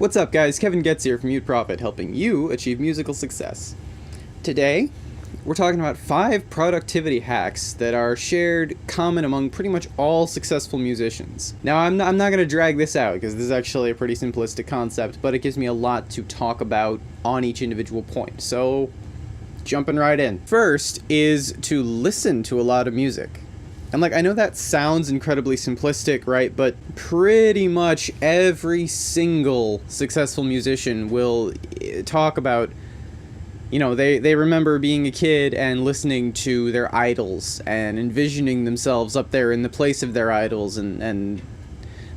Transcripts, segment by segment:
What's up guys, Kevin Goetz here from Mute Profit, helping you achieve musical success. Today, we're talking about 5 productivity hacks that are shared common among pretty much all successful musicians. Now I'm not going to drag this out because this is actually a pretty simplistic concept, but it gives me a lot to talk about on each individual point, so jumping right in. First is to listen to a lot of music. And I know that sounds incredibly simplistic, right? But pretty much every single successful musician will talk about, they remember being a kid and listening to their idols and envisioning themselves up there in the place of their idols and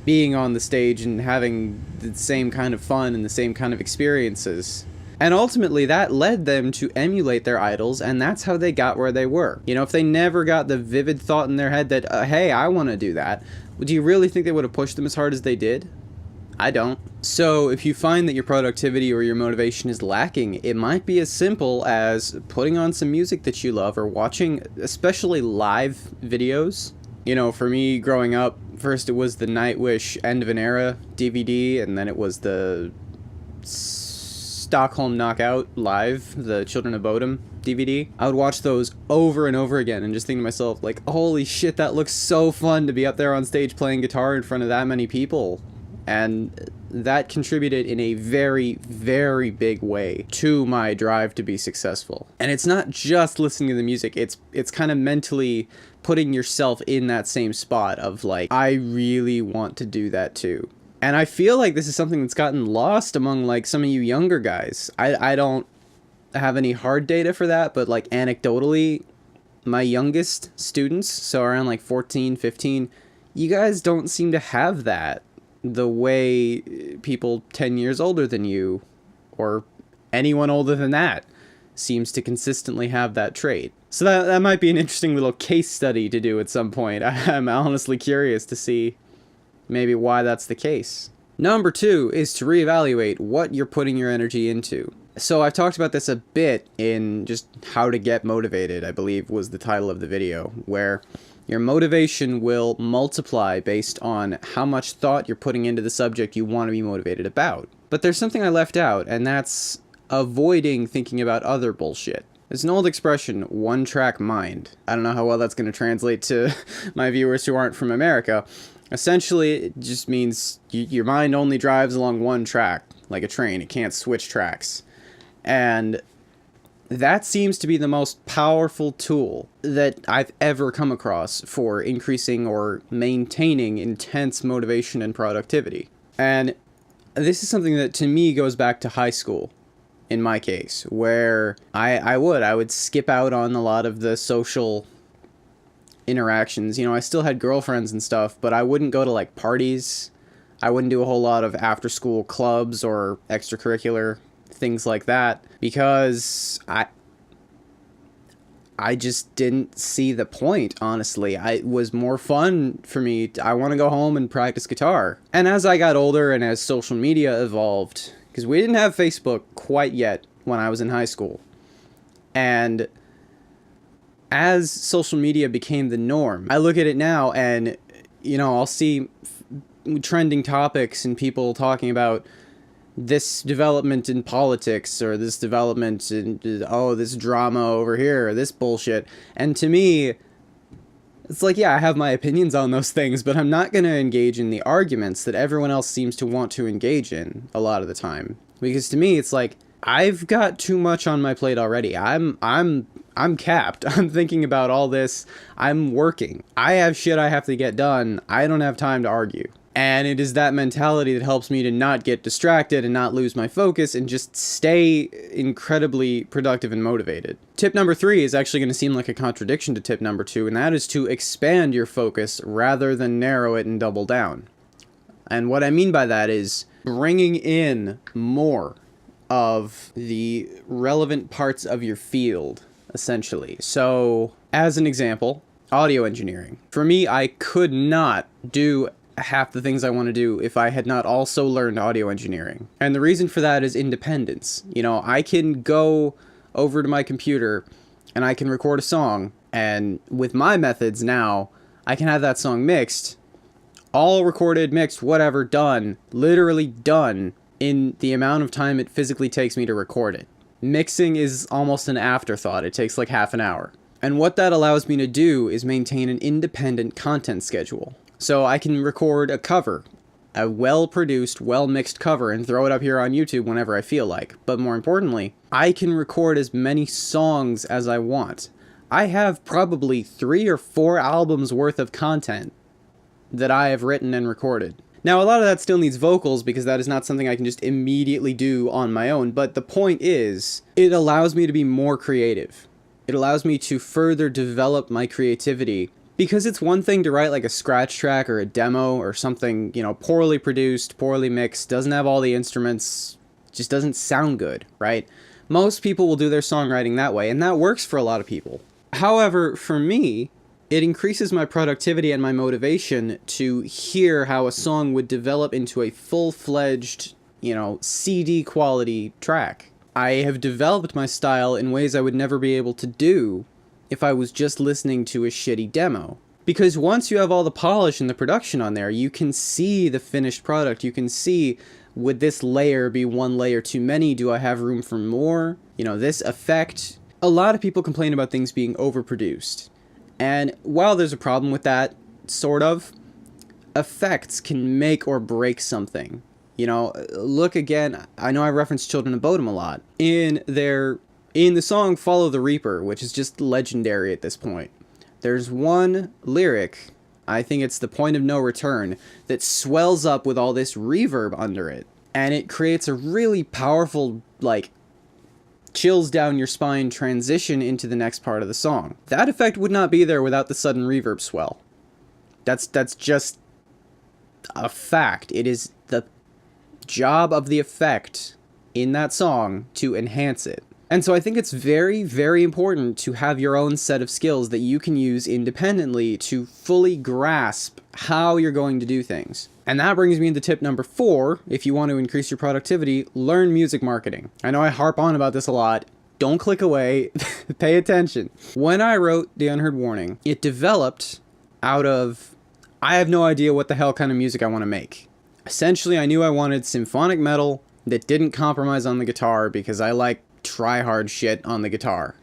being on the stage and having the same kind of fun and the same kind of experiences. And ultimately, that led them to emulate their idols, and that's how they got where they were. If they never got the vivid thought in their head that, hey, I want to do that, do you really think they would have pushed them as hard as they did? I don't. So if you find that your productivity or your motivation is lacking, it might be as simple as putting on some music that you love or watching especially live videos. For me growing up, first it was the Nightwish End of an Era DVD, and then it was the Stockholm Knockout Live, the Children of Bodom DVD. I would watch those over and over again and just think to myself, holy shit, that looks so fun to be up there on stage playing guitar in front of that many people. And that contributed in a very, very big way to my drive to be successful. And it's not just listening to the music, it's kind of mentally putting yourself in that same spot of I really want to do that too. And I feel like this is something that's gotten lost among some of you younger guys. I don't have any hard data for that, but anecdotally, my youngest students, so around 14, 15, you guys don't seem to have that the way people 10 years older than you, or anyone older than that, seems to consistently have that trait. So that might be an interesting little case study to do at some point. I'm honestly curious to see maybe why that's the case. Number 2 is to reevaluate what you're putting your energy into. So I've talked about this a bit in just how to get motivated, I believe was the title of the video, where your motivation will multiply based on how much thought you're putting into the subject you want to be motivated about. But there's something I left out, and that's avoiding thinking about other bullshit. There's an old expression, one-track mind. I don't know how well that's going to translate to my viewers who aren't from America. Essentially, it just means your mind only drives along one track, like a train. It can't switch tracks. And that seems to be the most powerful tool that I've ever come across for increasing or maintaining intense motivation and productivity. And this is something that, to me, goes back to high school, in my case, where I would skip out on a lot of the social interactions. I still had girlfriends and stuff, but I wouldn't go to parties. I wouldn't do a whole lot of after school clubs or extracurricular things like that because I just didn't see the point, honestly. It was more fun for me. I want to go home and practice guitar. And as I got older and as social media evolved, because we didn't have Facebook quite yet when I was in high school, and as social media became the norm, I look at it now and, I'll see trending topics and people talking about this development in politics or this development in, this drama over here or this bullshit. And to me, it's yeah, I have my opinions on those things, but I'm not going to engage in the arguments that everyone else seems to want to engage in a lot of the time. Because to me, it's I've got too much on my plate already. I'm capped. I'm thinking about all this. I'm working. I have shit I have to get done. I don't have time to argue. And it is that mentality that helps me to not get distracted and not lose my focus and just stay incredibly productive and motivated. Tip number 3 is actually going to seem like a contradiction to tip number 2, and that is to expand your focus rather than narrow it and double down. And what I mean by that is bringing in more of the relevant parts of your field, essentially. So, as an example, audio engineering. For me, I could not do half the things I want to do if I had not also learned audio engineering. And the reason for that is independence. I can go over to my computer and I can record a song, and with my methods now, I can have that song mixed, all recorded, mixed, whatever, done, literally done in the amount of time it physically takes me to record it. Mixing is almost an afterthought. It takes like half an hour. And what that allows me to do is maintain an independent content schedule. So I can record a cover, a well-produced, well-mixed cover, and throw it up here on YouTube whenever I feel like. But more importantly, I can record as many songs as I want. I have probably 3 or 4 albums worth of content that I have written and recorded. Now, a lot of that still needs vocals because that is not something I can just immediately do on my own, but the point is, it allows me to be more creative. It allows me to further develop my creativity, because it's one thing to write like a scratch track or a demo or something, you know, poorly produced, poorly mixed, doesn't have all the instruments, just doesn't sound good, right? Most people will do their songwriting that way, and that works for a lot of people. However, for me, it increases my productivity and my motivation to hear how a song would develop into a full-fledged, you know, CD quality track. I have developed my style in ways I would never be able to do if I was just listening to a shitty demo. Because once you have all the polish and the production on there, you can see the finished product. You can see, would this layer be one layer too many? Do I have room for more? You know, this effect. A lot of people complain about things being overproduced. And while there's a problem with that, sort of, effects can make or break something. You know, look again, I know I referenced Children of Bodom a lot. In the song Follow the Reaper, which is just legendary at this point, there's one lyric, I think it's the point of no return, that swells up with all this reverb under it. And it creates a really powerful, like, chills down your spine transition into the next part of the song. That effect would not be there without the sudden reverb swell. That's just a fact. It is the job of the effect in that song to enhance it. And so I think it's very, very important to have your own set of skills that you can use independently to fully grasp how you're going to do things. And that brings me into tip number 4. If you want to increase your productivity, learn music marketing. I know I harp on about this a lot. Don't click away. Pay attention. When I wrote The Unheard Warning, it developed out of, I have no idea what the hell kind of music I want to make. Essentially, I knew I wanted symphonic metal that didn't compromise on the guitar because I like try-hard shit on the guitar.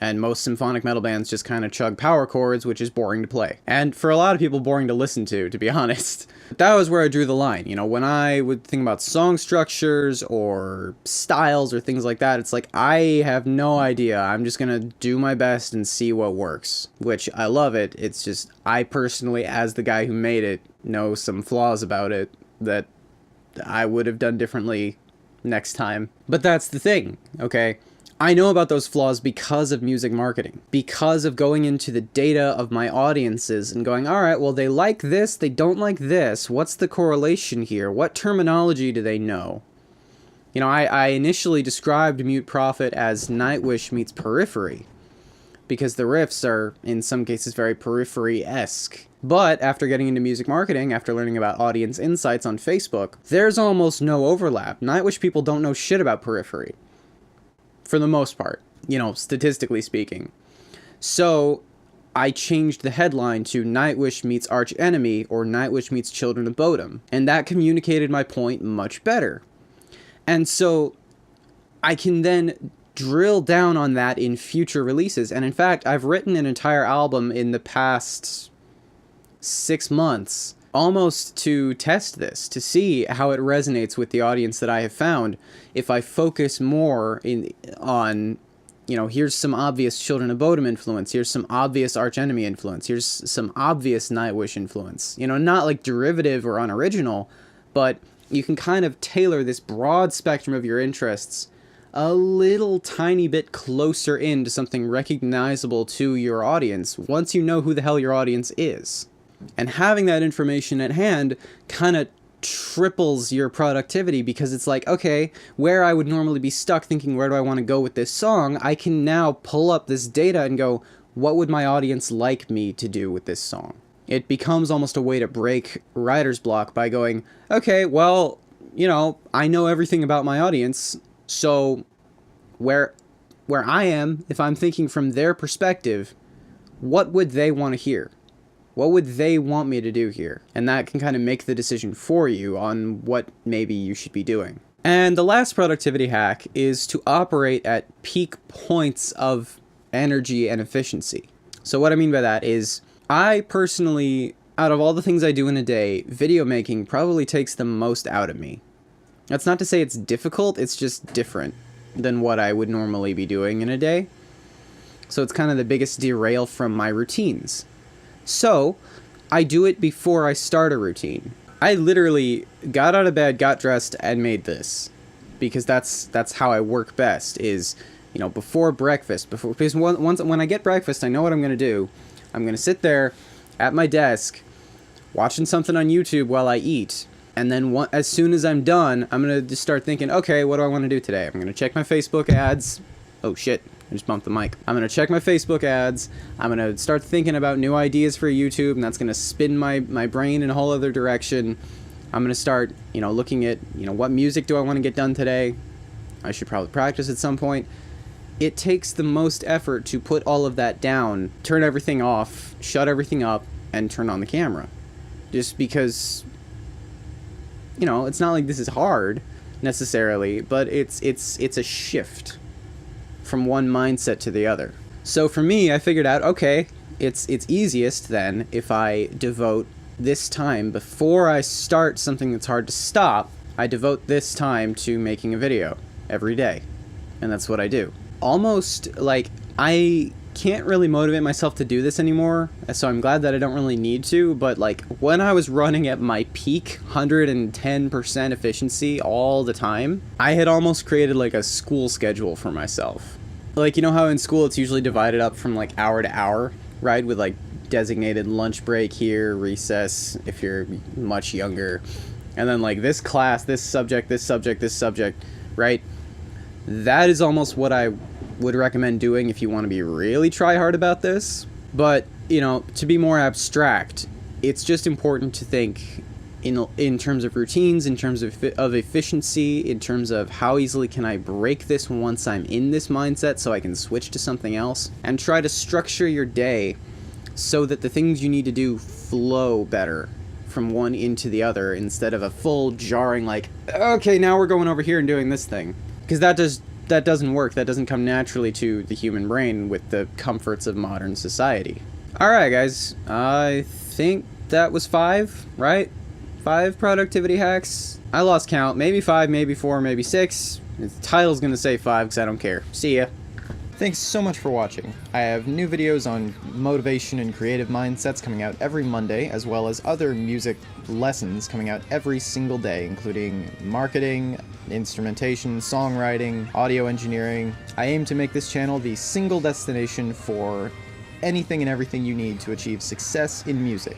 And most symphonic metal bands just kind of chug power chords, which is boring to play. And for a lot of people, boring to listen to be honest. But that was where I drew the line. You know, when I would think about song structures or styles or things like that, it's like, I have no idea. I'm just gonna do my best and see what works. Which, I love it. It's just, I personally, as the guy who made it, know some flaws about it that I would have done differently next time. But that's the thing, okay? I know about those flaws because of music marketing, because of going into the data of my audiences and going, all right, well, they like this, they don't like this. What's the correlation here? What terminology do they know? You know, I initially described Mute Prophet as Nightwish meets Periphery, because the riffs are, in some cases, very Periphery-esque. But after getting into music marketing, after learning about audience insights on Facebook, there's almost no overlap. Nightwish people don't know shit about Periphery. For the most part, you know, statistically speaking. So I changed the headline to Nightwish meets Arch Enemy or Nightwish meets Children of Bodom. And that communicated my point much better. And so I can then drill down on that in future releases. And in fact, I've written an entire album in the past 6 months almost to test this, to see how it resonates with the audience that I have found. If I focus more on, you know, here's some obvious Children of Bodom influence, here's some obvious Arch Enemy influence, here's some obvious Nightwish influence. You know, not like derivative or unoriginal, but you can kind of tailor this broad spectrum of your interests a little tiny bit closer into something recognizable to your audience once you know who the hell your audience is. And having that information at hand kind of triples your productivity, because it's like, okay, where I would normally be stuck thinking, where do I want to go with this song? I can now pull up this data and go, what would my audience like me to do with this song? It becomes almost a way to break writer's block by going, okay, well, you know, I know everything about my audience, so where I am, if I'm thinking from their perspective, what would they want to hear? What would they want me to do here? And that can kind of make the decision for you on what maybe you should be doing. And the last productivity hack is to operate at peak points of energy and efficiency. So what I mean by that is, I personally, out of all the things I do in a day, video making probably takes the most out of me. That's not to say it's difficult, it's just different than what I would normally be doing in a day. So it's kind of the biggest derail from my routines. So I do it before I start a routine. I literally got out of bed, got dressed, and made this. Because that's how I work best, is, you know, before breakfast. Because when I get breakfast, I know what I'm going to do. I'm going to sit there at my desk, watching something on YouTube while I eat. And then as soon as I'm done, I'm going to just start thinking, okay, what do I want to do today? I'm going to check my Facebook ads. Oh shit, I just bumped the mic. I'm going to check my Facebook ads. I'm going to start thinking about new ideas for YouTube, and that's going to spin my brain in a whole other direction. I'm going to start, you know, looking at, you know, what music do I want to get done today? I should probably practice at some point. It takes the most effort to put all of that down, turn everything off, shut everything up, and turn on the camera. Just because, you know, it's not like this is hard necessarily, but it's a shift from one mindset to the other. So for me, I figured out, okay, it's easiest then if I devote this time before I start something that's hard to stop. I devote this time to making a video every day, and that's what I do. Almost like I can't really motivate myself to do this anymore, so I'm glad that I don't really need to, but like when I was running at my peak 110% efficiency all the time, I had almost created like a school schedule for myself. Like, you know how in school it's usually divided up from like hour to hour, right? With like designated lunch break here, recess if you're much younger, and then like this class, this subject, this subject, this subject, right? That is almost what I would recommend doing if you want to be really try hard about this. But, you know, to be more abstract, it's just important to think in terms of routines, in terms of efficiency, in terms of how easily can I break this once I'm in this mindset so I can switch to something else, and try to structure your day so that the things you need to do flow better from one into the other, instead of a full jarring like, okay, now we're going over here and doing this thing. Because that doesn't work. That doesn't come naturally to the human brain with the comforts of modern society. Alright guys, I think that was 5, right? 5 productivity hacks? I lost count. Maybe 5, maybe 4, maybe 6. The title's gonna say 5 because I don't care. See ya. Thanks so much for watching. I have new videos on motivation and creative mindsets coming out every Monday, as well as other music lessons coming out every single day, including marketing, instrumentation, songwriting, audio engineering. I aim to make this channel the single destination for anything and everything you need to achieve success in music.